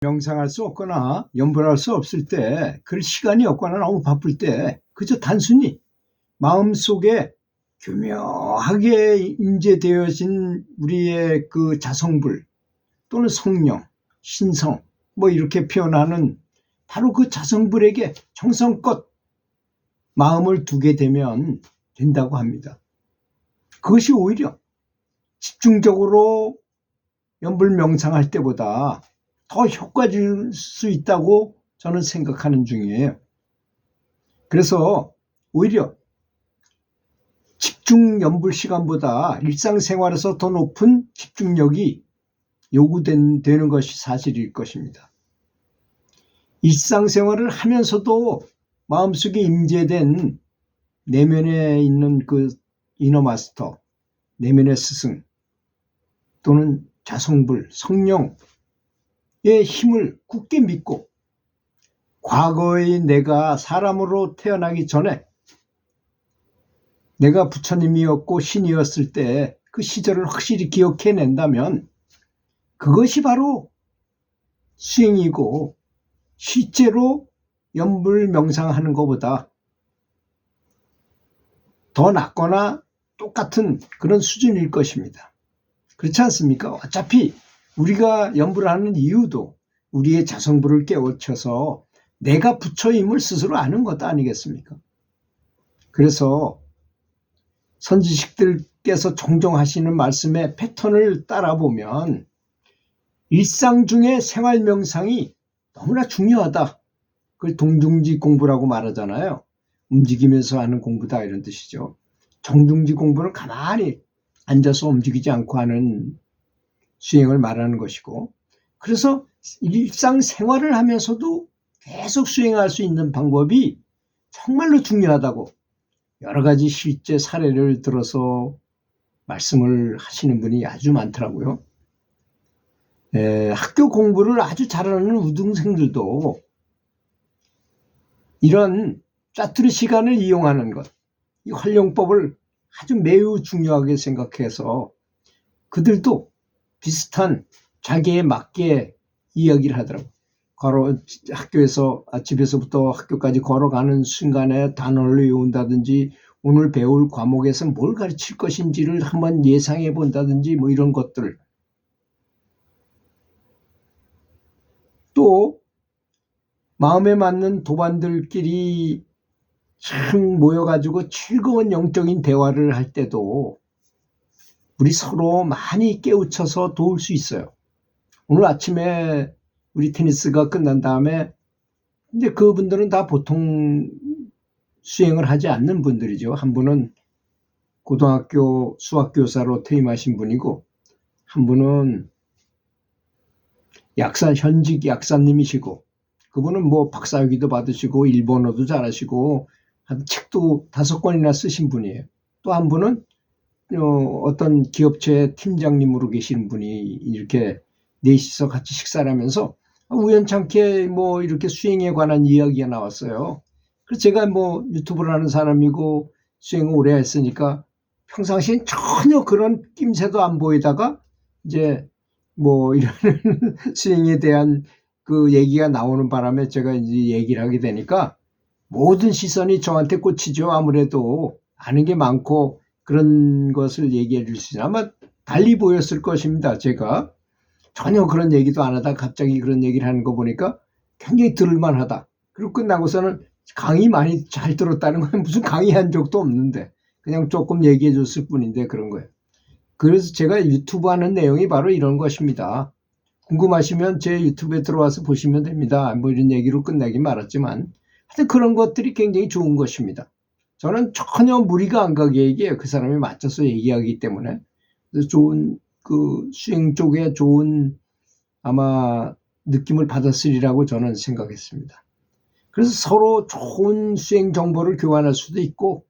명상할 수 없거나 염불할 수 없을 때, 그럴 시간이 없거나 너무 바쁠 때 그저 단순히 마음속에 교묘하게 임재되어진 우리의 그 자성불 또는 성령, 신성 뭐 이렇게 표현하는 바로 그 자성불에게 정성껏 마음을 두게 되면 된다고 합니다. 그것이 오히려 집중적으로 염불 명상할 때보다 더 효과줄 수 있다고 저는 생각하는 중이에요. 그래서 오히려 집중 염불 시간보다 일상생활에서 더 높은 집중력이 요구되는 것이 사실일 것입니다. 일상생활을 하면서도 마음속에 임재된 내면에 있는 그 이너 마스터, 내면의 스승 또는 자성불, 성령의 힘을 굳게 믿고 과거의 내가 사람으로 태어나기 전에 내가 부처님이었고 신이었을 때 그 시절을 확실히 기억해낸다면 그것이 바로 수행이고 실제로 염불 명상하는 것보다 더 낫거나 똑같은 그런 수준일 것입니다. 그렇지 않습니까? 어차피 우리가 염불하는 이유도 우리의 자성불을 깨우쳐서 내가 부처임을 스스로 아는 것 아니겠습니까? 그래서 선지식들께서 종종 하시는 말씀의 패턴을 따라보면 일상 중에 생활 명상이 너무나 중요하다. 그걸 동중지 공부라고 말하잖아요. 움직이면서 하는 공부다 이런 뜻이죠. 정중지 공부는 가만히 앉아서 움직이지 않고 하는 수행을 말하는 것이고, 그래서 일상 생활을 하면서도 계속 수행할 수 있는 방법이 정말로 중요하다고 여러 가지 실제 사례를 들어서 말씀을 하시는 분이 아주 많더라고요. 학교 공부를 아주 잘하는 우등생들도 이런 짜투리 시간을 이용하는 것, 이 활용법을 아주 매우 중요하게 생각해서 그들도 비슷한 자기에 맞게 이야기를 하더라고요. 학교에서 집에서부터 학교까지 걸어가는 순간에 단어를 외운다든지 오늘 배울 과목에서 뭘 가르칠 것인지를 한번 예상해 본다든지 뭐 이런 것들. 또 마음에 맞는 도반들끼리 참 모여가지고 즐거운 영적인 대화를 할 때도 우리 서로 많이 깨우쳐서 도울 수 있어요. 오늘 아침에 우리 테니스가 끝난 다음에 이제 그분들은 다 보통 수행을 하지 않는 분들이죠. 한 분은 고등학교 수학교사로 퇴임하신 분이고, 한 분은 현직 약사님이시고, 그분은 뭐 박사학위도 받으시고 일본어도 잘하시고 책도 5권이나 쓰신 분이에요. 또 한 분은 어떤 기업체 팀장님으로 계신 분이 이렇게 넷이서 같이 식사를 하면서 우연찮게 뭐 이렇게 수행에 관한 이야기가 나왔어요. 그래서 제가 뭐 유튜브를 하는 사람이고 수행을 오래 했으니까 평상시엔 전혀 그런 낌새도 안 보이다가 이제 뭐 이런 수행에 대한 그 얘기가 나오는 바람에 제가 이제 얘기를 하게 되니까 모든 시선이 저한테 꽂히죠. 아무래도 아는 게 많고 그런 것을 얘기해 줄 수 있는, 아마 달리 보였을 것입니다. 제가 전혀 그런 얘기도 안 하다 갑자기 그런 얘기를 하는 거 보니까 굉장히 들을만하다. 그리고 끝나고서는 강의 많이 잘 들었다는 건 무슨 강의한 적도 없는데 그냥 조금 얘기해 줬을 뿐인데 그런 거예요. 그래서 제가 유튜브 하는 내용이 바로 이런 것입니다. 궁금하시면 제 유튜브에 들어와서 보시면 됩니다. 뭐 이런 얘기로 끝나긴 말았지만 하여튼 그런 것들이 굉장히 좋은 것입니다. 저는 전혀 무리가 안 가게 얘기해요. 그 사람이 맞춰서 얘기하기 때문에. 그래서 좋은 그 수행 쪽에 좋은 아마 느낌을 받았으리라고 저는 생각했습니다. 그래서 서로 좋은 수행 정보를 교환할 수도 있고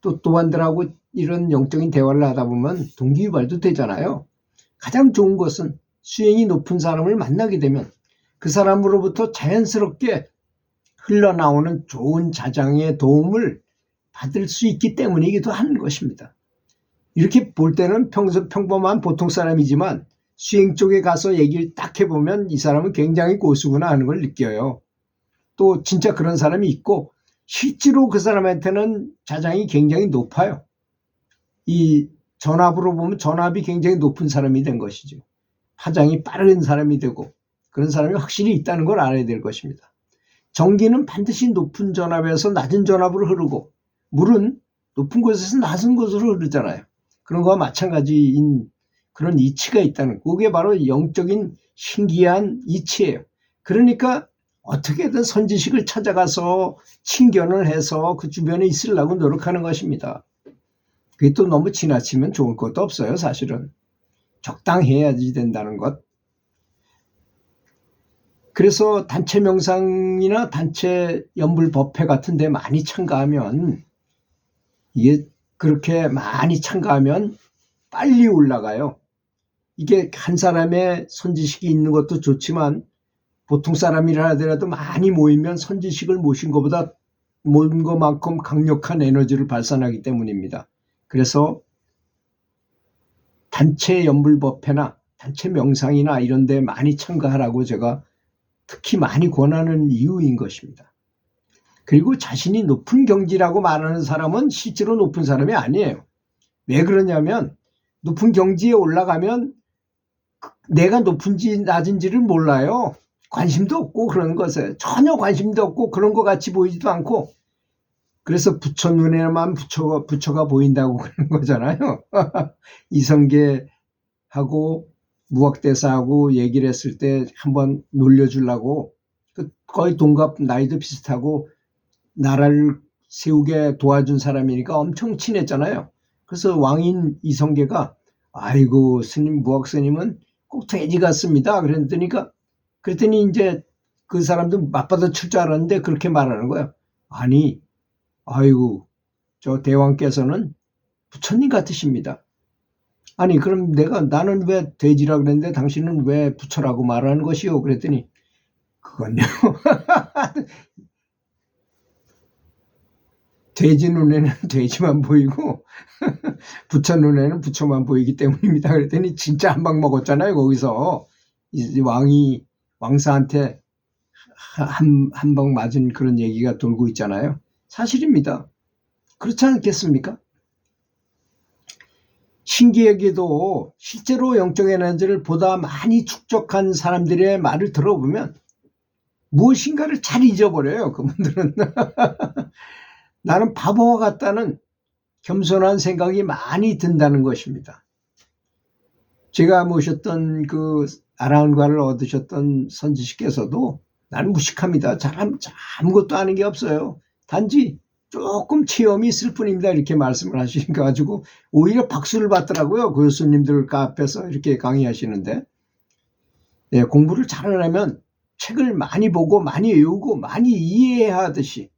또 도반들하고 이런 영적인 대화를 하다 보면 동기유발도 되잖아요. 가장 좋은 것은 수행이 높은 사람을 만나게 되면 그 사람으로부터 자연스럽게 흘러나오는 좋은 자장의 도움을 받을 수 있기 때문이기도 하는 것입니다. 이렇게 볼 때는 평범한 보통 사람이지만 수행 쪽에 가서 얘기를 딱 해보면 이 사람은 굉장히 고수구나 하는 걸 느껴요. 또 진짜 그런 사람이 있고 실제로 그 사람한테는 자장이 굉장히 높아요. 이 전압으로 보면 전압이 굉장히 높은 사람이 된 것이죠. 파장이 빠른 사람이 되고 그런 사람이 확실히 있다는 걸 알아야 될 것입니다. 전기는 반드시 높은 전압에서 낮은 전압으로 흐르고 물은 높은 곳에서 낮은 곳으로 흐르잖아요. 그런 거와 마찬가지인 그런 이치가 있다는 거. 그게 바로 영적인 신기한 이치예요. 그러니까 어떻게든 선지식을 찾아가서 친견을 해서 그 주변에 있으려고 노력하는 것입니다. 그게 또 너무 지나치면 좋을 것도 없어요. 사실은 적당해야지 된다는 것. 그래서 단체 명상이나 단체 연불법회 같은 데 많이 참가하면 이게 그렇게 많이 참가하면 빨리 올라가요. 이게 한 사람의 선지식이 있는 것도 좋지만 보통 사람이라 하더라도 많이 모이면 선지식을 모신 것보다 모은 것만큼 강력한 에너지를 발산하기 때문입니다. 그래서 단체 연불법회나 단체 명상이나 이런 데 많이 참가하라고 제가 특히 많이 권하는 이유인 것입니다. 그리고 자신이 높은 경지라고 말하는 사람은 실제로 높은 사람이 아니에요. 왜 그러냐면 높은 경지에 올라가면 내가 높은지 낮은지를 몰라요. 관심도 없고 그런 것에 전혀 관심도 없고 그런 것 같이 보이지도 않고 그래서 부처 눈에만 부처가 보인다고 그러는 거잖아요. 이성계하고 무학대사하고 얘기를 했을 때 한번 놀려주려고 거의 동갑 나이도 비슷하고 나라를 세우게 도와준 사람이니까 엄청 친했잖아요. 그래서 왕인 이성계가 아이고 스님 무학 스님은 꼭 돼지 같습니다. 그랬더니 이제 그 사람도 맞받아칠 줄 알았는데 그렇게 말하는 거예요. 아니 아이고 저 대왕께서는 부처님 같으십니다. 아니 그럼 나는 왜 돼지라 그랬는데 당신은 왜 부처라고 말하는 것이요? 그랬더니 그건요. 돼지 눈에는 돼지만 보이고 부처 눈에는 부처만 보이기 때문입니다. 그랬더니 진짜 한 방 먹었잖아요. 거기서 왕이 왕사한테 한 방 맞은 그런 얘기가 돌고 있잖아요. 사실입니다. 그렇지 않겠습니까? 신기하게도 실제로 영적 에너지를 보다 많이 축적한 사람들의 말을 들어보면 무엇인가를 잘 잊어버려요. 그분들은. 나는 바보와 같다는 겸손한 생각이 많이 든다는 것입니다. 제가 모셨던 그 아라운과를 얻으셨던 선지식께서도 나는 무식합니다. 아무것도 아는 게 없어요. 단지 조금 체험이 있을 뿐입니다. 이렇게 말씀을 하시니까 가지고 오히려 박수를 받더라고요. 교수님들 앞에서 이렇게 강의하시는데. 네, 공부를 잘하려면 책을 많이 보고 많이 외우고 많이 이해해야 하듯이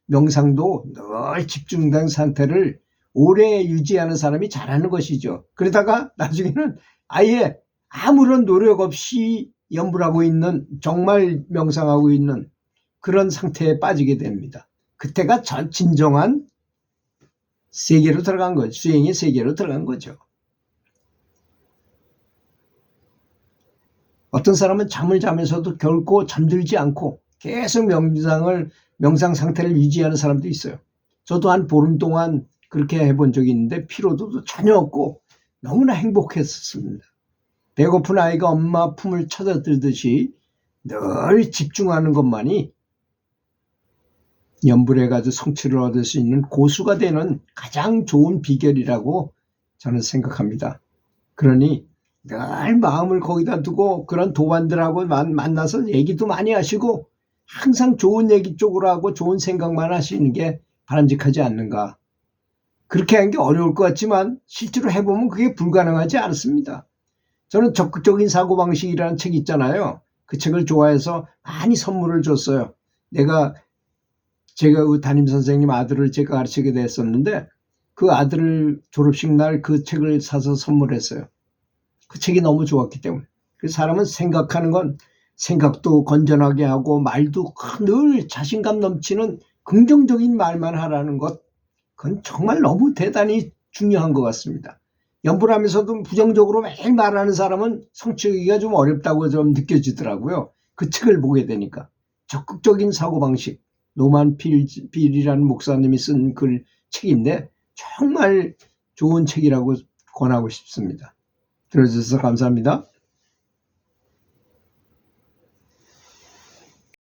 명상도 늘 집중된 상태를 오래 유지하는 사람이 잘하는 것이죠. 그러다가 나중에는 아예 아무런 노력 없이 연불하고 있는 정말 명상하고 있는 그런 상태에 빠지게 됩니다. 그때가 진정한 세계로 들어간 거죠. 수행의 세계로 들어간 거죠. 어떤 사람은 잠을 자면서도 결코 잠들지 않고 계속 명상 상태를 유지하는 사람도 있어요. 저도 한 보름 동안 그렇게 해본 적이 있는데 피로도도 전혀 없고 너무나 행복했었습니다. 배고픈 아이가 엄마 품을 찾아들듯이 늘 집중하는 것만이 연불해가지고 성취를 얻을 수 있는 고수가 되는 가장 좋은 비결이라고 저는 생각합니다. 그러니 늘 마음을 거기다 두고 그런 도반들하고 만나서 얘기도 많이 하시고 항상 좋은 얘기 쪽으로 하고 좋은 생각만 하시는 게 바람직하지 않는가. 그렇게 하는 게 어려울 것 같지만 실제로 해보면 그게 불가능하지 않습니다. 저는 적극적인 사고방식이라는 책 있잖아요. 그 책을 좋아해서 많이 선물을 줬어요. 제가 그 담임선생님 아들을 제가 가르치게 됐었는데 그 아들을 졸업식 날 그 책을 사서 선물했어요. 그 책이 너무 좋았기 때문에. 그 사람은 생각하는 건 생각도 건전하게 하고 말도 늘 자신감 넘치는 긍정적인 말만 하라는 것, 그건 정말 너무 대단히 중요한 것 같습니다. 연불하면서도 부정적으로 매일 말하는 사람은 성취하기가 좀 어렵다고 좀 느껴지더라고요. 그 책을 보게 되니까. 적극적인 사고방식, 노만 필이라는 목사님이 쓴 글 책인데 정말 좋은 책이라고 권하고 싶습니다. 들어주셔서 감사합니다.